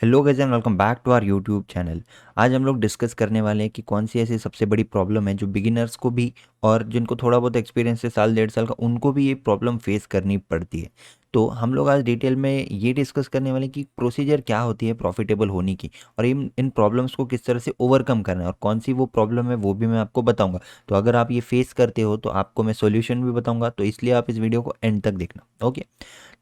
Hello guys and welcome back to our YouTube channel. आज हम लोग डिस्कस करने वाले हैं कि कौन सी ऐसी सबसे बड़ी प्रॉब्लम है जो बिगिनर्स को भी और जिनको थोड़ा बहुत एक्सपीरियंस है साल डेढ़ साल का उनको भी ये प्रॉब्लम फेस करनी पड़ती है। तो हम लोग आज डिटेल में ये डिस्कस करने वाले हैं कि प्रोसीजर क्या होती है प्रॉफिटेबल होने की और इन प्रॉब्लम्स को किस तरह से ओवरकम करना है और कौन सी वो प्रॉब्लम है वो भी मैं आपको बताऊंगा। तो अगर आप ये फेस करते हो तो आपको मैं सोल्यूशन भी बताऊंगा, तो इसलिए आप इस वीडियो को एंड तक देखना। ओके।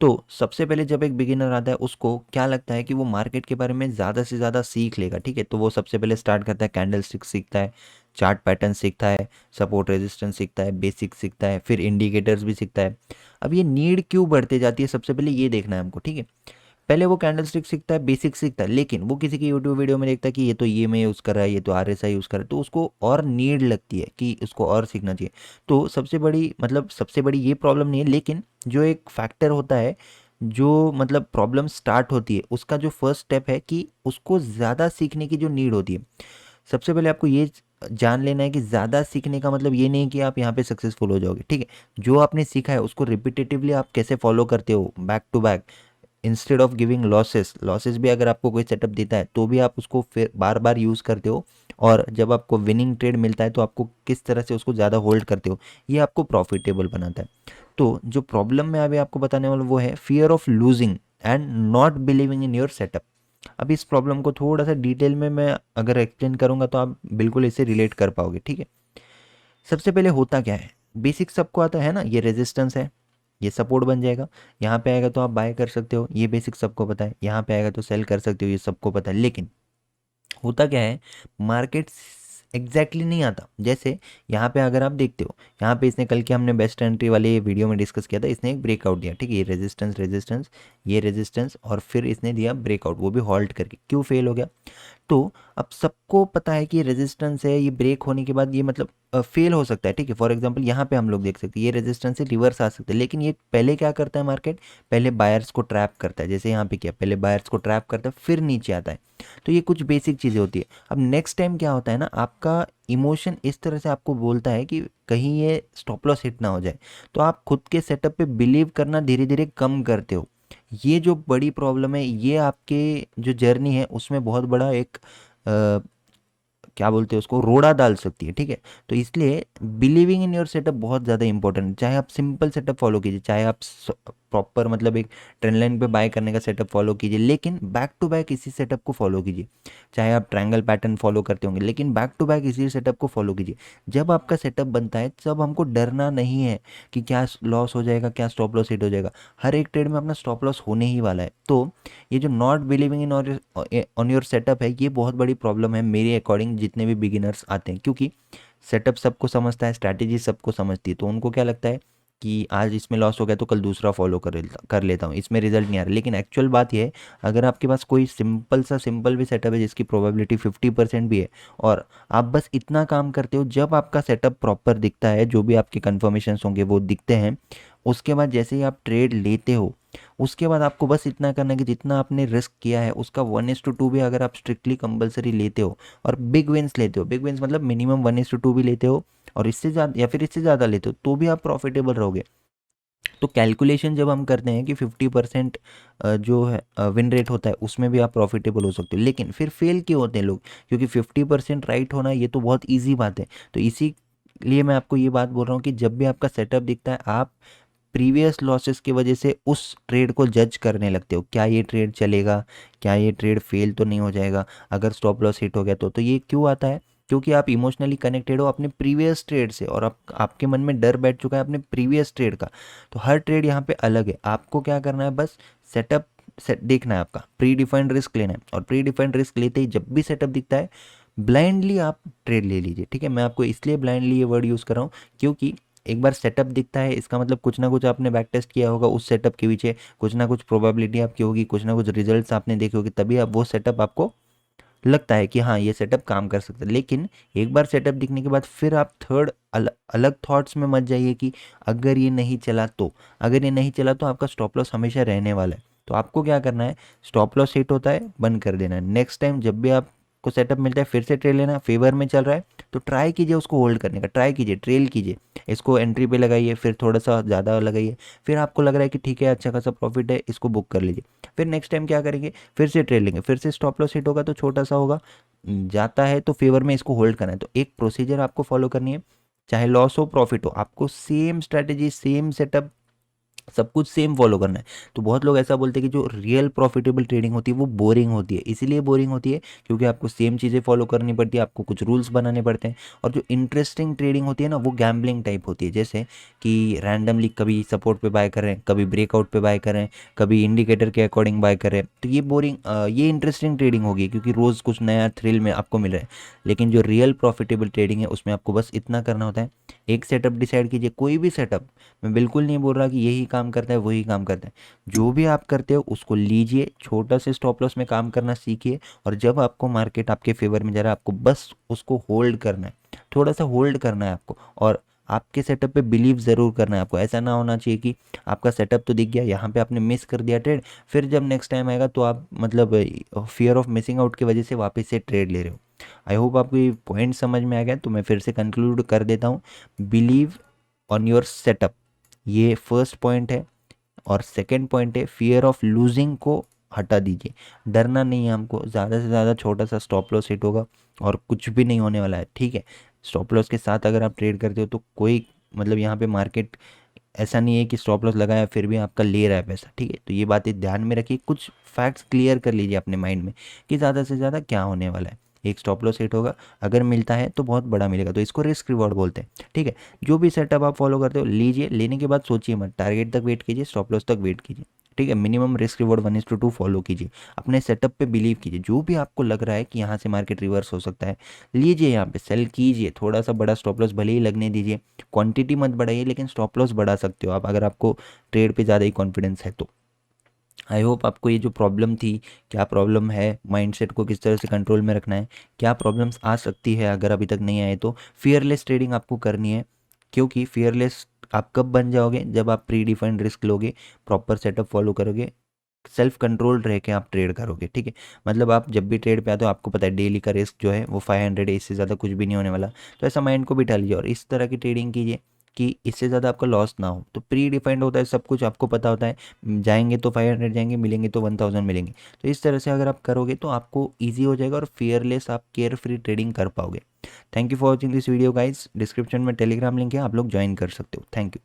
तो सबसे पहले जब एक बिगिनर आता है उसको क्या लगता है कि वो मार्केट के बारे में ज़्यादा से ज़्यादा सीख लेगा, ठीक है। तो वो सबसे पहले स्टार्ट करता है, कैंडल स्टिक सीखता है, चार्ट पैटर्न सीखता है, सपोर्ट रेजिस्टेंस सीखता है, बेसिक सीखता है, फिर इंडिकेटर्स भी सीखता है। अब ये नीड क्यों बढ़ती जाती है सबसे पहले ये देखना है हमको, ठीक है। पहले वो कैंडल स्टिक सीखता है, बेसिक सीखता है, लेकिन वो किसी की यूट्यूब वीडियो में देखता है कि ये तो ये में यूज़ कर रहा है, ये तो RSI यूज़ कर रहा है, तो उसको और नीड लगती है कि उसको और सीखना चाहिए। तो सबसे बड़ी ये प्रॉब्लम नहीं है, लेकिन जो एक फैक्टर होता है जो प्रॉब्लम स्टार्ट होती है उसका जो फर्स्ट स्टेप है कि उसको ज़्यादा सीखने की जो नीड होती है। सबसे पहले आपको ये जान लेना है कि ज़्यादा सीखने का मतलब ये नहीं कि आप यहाँ पे सक्सेसफुल हो जाओगे, ठीक है। जो आपने सीखा है उसको रिपीटेटिवली आप कैसे फॉलो करते हो back to back, instead of giving losses भी अगर आपको कोई सेटअप देता है तो भी आप उसको फिर बार बार यूज़ करते हो, और जब आपको विनिंग ट्रेड मिलता है तो आपको किस तरह से उसको ज़्यादा होल्ड करते हो, ये आपको प्रॉफिटेबल बनाता है। तो जो प्रॉब्लम मैं अभी आपको बताने वाला वो है fear of losing and not believing in your setup. अब इस प्रॉब्लम को थोड़ा सा डिटेल में मैं अगर एक्सप्लेन करूंगा तो आप बिल्कुल इसे रिलेट कर पाओगे, ठीक है। सबसे पहले होता क्या है, बेसिक सबको आता है ना, ये रेजिस्टेंस है, ये सपोर्ट बन जाएगा, यहाँ पे आएगा तो आप बाय कर सकते हो, ये बेसिक सबको पता है, यहाँ पे आएगा तो सेल कर सकते हो, ये सबको पता है। लेकिन होता क्या है, मार्केट एग्जैक्टली नहीं आता। जैसे यहाँ पे अगर आप देखते हो, यहाँ पे इसने कल के हमने बेस्ट एंट्री वाले वीडियो में डिस्कस किया था, इसने एक ब्रेकआउट दिया, ठीक है, ये रेजिस्टेंस, ये रेजिस्टेंस, और फिर इसने दिया ब्रेकआउट, वो भी हॉल्ट करके। क्यों फेल हो गया? तो अब सबको पता है कि ये रेजिस्टेंस है, ये ब्रेक होने के बाद ये फेल हो सकता है, ठीक है। फॉर एग्जांपल यहाँ पे हम लोग देख सकते हैं ये रेजिस्टेंस से रिवर्स आ सकते हैं, लेकिन ये पहले क्या करता है मार्केट, पहले बायर्स को ट्रैप करता है। जैसे यहाँ पे किया, पहले बायर्स को ट्रैप करता है फिर नीचे आता है। तो ये कुछ बेसिक चीज़ें होती है। अब नेक्स्ट टाइम क्या होता है ना, आपका इमोशन इस तरह से आपको बोलता है कि कहीं ये स्टॉप लॉस हिट ना हो जाए, तो आप खुद के सेटअप पे बिलीव करना धीरे धीरे कम करते हो। ये जो बड़ी प्रॉब्लम है, ये आपके जो जर्नी है उसमें बहुत बड़ा एक क्या बोलते हैं उसको, रोड़ा डाल सकती है, ठीक है। तो इसलिए बिलीविंग इन योर सेटअप बहुत ज़्यादा इंपॉर्टेंट है। चाहे आप सिंपल सेटअप फॉलो कीजिए, चाहे आप प्रॉपर एक ट्रेंड लाइन पे बाय करने का सेटअप फॉलो कीजिए, लेकिन बैक टू बैक इसी सेटअप को फॉलो कीजिए। चाहे आप ट्रायंगल पैटर्न फॉलो करते होंगे, लेकिन बैक टू बैक इसी सेटअप को फॉलो कीजिए। जब आपका सेटअप बनता है तब हमको डरना नहीं है कि क्या लॉस हो जाएगा, क्या स्टॉप लॉस हिट हो जाएगा। हर एक ट्रेड में अपना स्टॉप लॉस होने ही वाला है। तो ये जो not believing in on your setup है, ये बहुत बड़ी प्रॉब्लम है मेरे अकॉर्डिंग जितने भी बिगिनर्स आते हैं, क्योंकि सेटअप सबको समझता है, स्ट्रैटेजी सबको समझती है, तो उनको क्या लगता है कि आज इसमें लॉस हो गया तो कल दूसरा फॉलो कर लेता हूँ, इसमें रिजल्ट नहीं आ रहा। लेकिन एक्चुअल बात यह है, अगर आपके पास कोई सिंपल भी सेटअप है जिसकी प्रोबेबिलिटी 50% भी है, और आप बस इतना काम करते हो, जब आपका सेटअप प्रॉपर दिखता है, जो भी आपके कन्फर्मेशन होंगे वो दिखते हैं, उसके बाद जैसे ही आप ट्रेड लेते हो, उसके बाद आपको बस इतना करना है कि जितना आपने रिस्क किया है उसका 1:2 भी अगर आप स्ट्रिक्टली कंपलसरी लेते हो और बिग विंस लेते हो, बिग विंस मतलब मिनिमम 1:2 भी लेते हो, और इससे ज़्यादा या फिर इससे ज़्यादा लेते हो, तो भी आप प्रॉफिटेबल रहोगे। तो कैलकुलेशन जब हम करते हैं कि 50% जो है विन रेट होता है, उसमें भी आप प्रॉफिटेबल हो सकते हो। लेकिन फिर फेल क्यों होते हैं लोग? क्योंकि 50% राइट होना ये तो बहुत ईजी बात है। तो इसी लिए मैं आपको ये बात बोल रहा हूँ कि जब भी आपका सेटअप दिखता है, आप प्रीवियस लॉसेस की वजह से उस ट्रेड को जज करने लगते हो, क्या ये ट्रेड चलेगा, क्या ये ट्रेड फेल तो नहीं हो जाएगा, अगर स्टॉप लॉस हिट हो गया तो ये क्यों आता है? क्योंकि आप इमोशनली कनेक्टेड हो अपने प्रीवियस ट्रेड से, और आपके मन में डर बैठ चुका है अपने प्रीवियस ट्रेड का। तो हर ट्रेड यहाँ पे अलग है। आपको क्या करना है, बस सेटअप देखना है, आपका प्री डिफाइंड रिस्क लेना है, और प्री डिफाइंड रिस्क लेते ही जब भी सेटअप दिखता है ब्लाइंडली आप ट्रेड ले लीजिए, ठीक है। मैं आपको इसलिए ब्लाइंडली ये वर्ड यूज़ कर रहा हूँ क्योंकि एक बार सेटअप दिखता है, इसका मतलब कुछ ना कुछ आपने बैक टेस्ट किया होगा, उस सेटअप के पीछे कुछ ना कुछ प्रोबेबिलिटी आपकी होगी, कुछ ना कुछ रिजल्ट्स आपने देखे होंगे, तभी आप वो सेटअप आपको लगता है कि हाँ ये सेटअप काम कर सकता है। लेकिन एक बार सेटअप दिखने के बाद फिर आप अलग थॉट्स में मत जाइए कि अगर ये नहीं चला तो, अगर ये नहीं चला तो आपका स्टॉप लॉस हमेशा रहने वाला है। तो आपको क्या करना है, स्टॉप लॉस हिट होता है बंद कर देना है। नेक्स्ट टाइम जब भी आप आपको सेटअप मिलता है, फिर से ट्रेड लेना, फेवर में चल रहा है तो ट्राई कीजिए उसको होल्ड करने का, ट्राई कीजिए, ट्रेल कीजिए, इसको एंट्री पे लगाइए, फिर थोड़ा सा ज़्यादा लगाइए, फिर आपको लग रहा है कि ठीक है अच्छा खासा प्रॉफिट है, इसको बुक कर लीजिए। फिर नेक्स्ट टाइम क्या करेंगे, फिर से ट्रेड लेंगे, फिर से स्टॉप लॉस हिट होगा तो छोटा सा होगा, जाता है तो फेवर में इसको होल्ड करना है। तो एक प्रोसीजर आपको फॉलो करनी है, चाहे लॉस हो प्रॉफिट हो, आपको सेम स्ट्रैटेजी, सेम सेटअप, सब कुछ सेम फॉलो करना है। तो बहुत लोग ऐसा बोलते हैं कि जो रियल प्रॉफिटेबल ट्रेडिंग होती है वो बोरिंग होती है, इसीलिए बोरिंग होती है क्योंकि आपको सेम चीज़ें फॉलो करनी पड़ती है, आपको कुछ रूल्स बनाने पड़ते हैं। और जो इंटरेस्टिंग ट्रेडिंग होती है ना वो गैम्बलिंग टाइप होती है, जैसे कि रैंडमली कभी सपोर्ट पे बाय कर रहे हैं, कभी ब्रेकआउट पे बाय कर रहे हैं, कभी इंडिकेटर के अकॉर्डिंग बाय कर रहे हैं। तो ये बोरिंग, ये इंटरेस्टिंग ट्रेडिंग होगी क्योंकि रोज़ कुछ नया थ्रिल में आपको मिल रहा है। लेकिन जो रियल प्रॉफिटेबल ट्रेडिंग है उसमें आपको बस इतना करना होता है, एक सेटअप डिसाइड कीजिए, कोई भी सेटअप, मैं बिल्कुल नहीं बोल रहा कि यही काम करता है वही काम करता है, जो भी आप करते हो उसको लीजिए, छोटा से स्टॉप लॉस में काम करना सीखिए, और जब आपको मार्केट आपके फेवर में जा रहा है आपको बस उसको होल्ड करना है, थोड़ा सा होल्ड करना है आपको, और आपके सेटअप पे बिलीव ज़रूर करना है आपको। ऐसा ना होना चाहिए कि आपका सेटअप तो दिख गया, यहाँ पे आपने मिस कर दिया ट्रेड, फिर जब नेक्स्ट टाइम आएगा तो आप मतलब फियर ऑफ मिसिंग आउट की वजह से वापस से ट्रेड ले रहे हो। आई होप आपको ये पॉइंट समझ में आ गया, तो मैं फिर से कंक्लूड कर देता हूँ, बिलीव ऑन योर सेटअप, ये फर्स्ट पॉइंट है। और सेकंड पॉइंट है फियर ऑफ लूजिंग को हटा दीजिए, डरना नहीं है हमको, ज़्यादा से ज़्यादा छोटा सा स्टॉप लॉस हिट होगा और कुछ भी नहीं होने वाला है, ठीक है। स्टॉप लॉस के साथ अगर आप ट्रेड करते हो तो कोई मतलब यहाँ पे मार्केट ऐसा नहीं है कि स्टॉप लॉस लगाया फिर भी आपका ले रहा है पैसा, ठीक है। तो ये बातें ध्यान में रखिए, कुछ फैक्ट्स क्लियर कर लीजिए अपने माइंड में कि ज़्यादा से ज़्यादा क्या होने वाला है। एक स्टॉप लॉस हिट होगा, अगर मिलता है तो बहुत बड़ा मिलेगा, तो इसको रिस्क रिवॉर्ड बोलते हैं, ठीक है। जो भी सेटअप आप फॉलो करते हो लीजिए, लेने के बाद सोचिए मत, टारगेट तक वेट कीजिए, स्टॉप लॉस तक वेट कीजिए, ठीक है। मिनिमम रिस्क रिवॉर्ड 1:2 फॉलो कीजिए, अपने सेटअप पे बिलीव कीजिए, जो भी आपको लग रहा है कि यहाँ से मार्केट रिवर्स हो सकता है लीजिए, यहाँ पे सेल कीजिए, थोड़ा सा बड़ा स्टॉप लॉस भले ही लगने दीजिए, क्वांटिटी मत बढ़ाइए लेकिन स्टॉप लॉस बढ़ा सकते हो आप अगर आपको ट्रेड पे ज़्यादा ही कॉन्फिडेंस है तो। आई होप आपको ये जो प्रॉब्लम थी, क्या प्रॉब्लम है, माइंडसेट को किस तरह से कंट्रोल में रखना है, क्या प्रॉब्लम्स आ सकती है अगर अभी तक नहीं आए तो, फियरलेस ट्रेडिंग आपको करनी है। क्योंकि फियरलेस आप कब बन जाओगे, जब आप प्री डिफाइंड रिस्क लोगे, प्रॉपर सेटअप फॉलो करोगे, सेल्फ कंट्रोल रह के आप ट्रेड करोगे, ठीक है। मतलब आप जब भी ट्रेड पे आते हो आपको पता है डेली का रिस्क जो है वो 500 है, इससे ज़्यादा कुछ भी नहीं होने वाला। तो ऐसा माइंड को बिठा लीजिए और इस तरह की ट्रेडिंग कीजिए कि इससे ज़्यादा आपका लॉस ना हो। तो प्री डिफाइंड होता है सब कुछ, आपको पता होता है, जाएंगे तो 500 जाएंगे, मिलेंगे तो 1000 मिलेंगे। तो इस तरह से अगर आप करोगे तो आपको ईजी हो जाएगा और फियरलेस आप केयर फ्री ट्रेडिंग कर पाओगे। Thank you for watching this video guys, description में टेलीग्राम लिंक है, आप लोग ज्वाइन कर सकते हो। Thank you.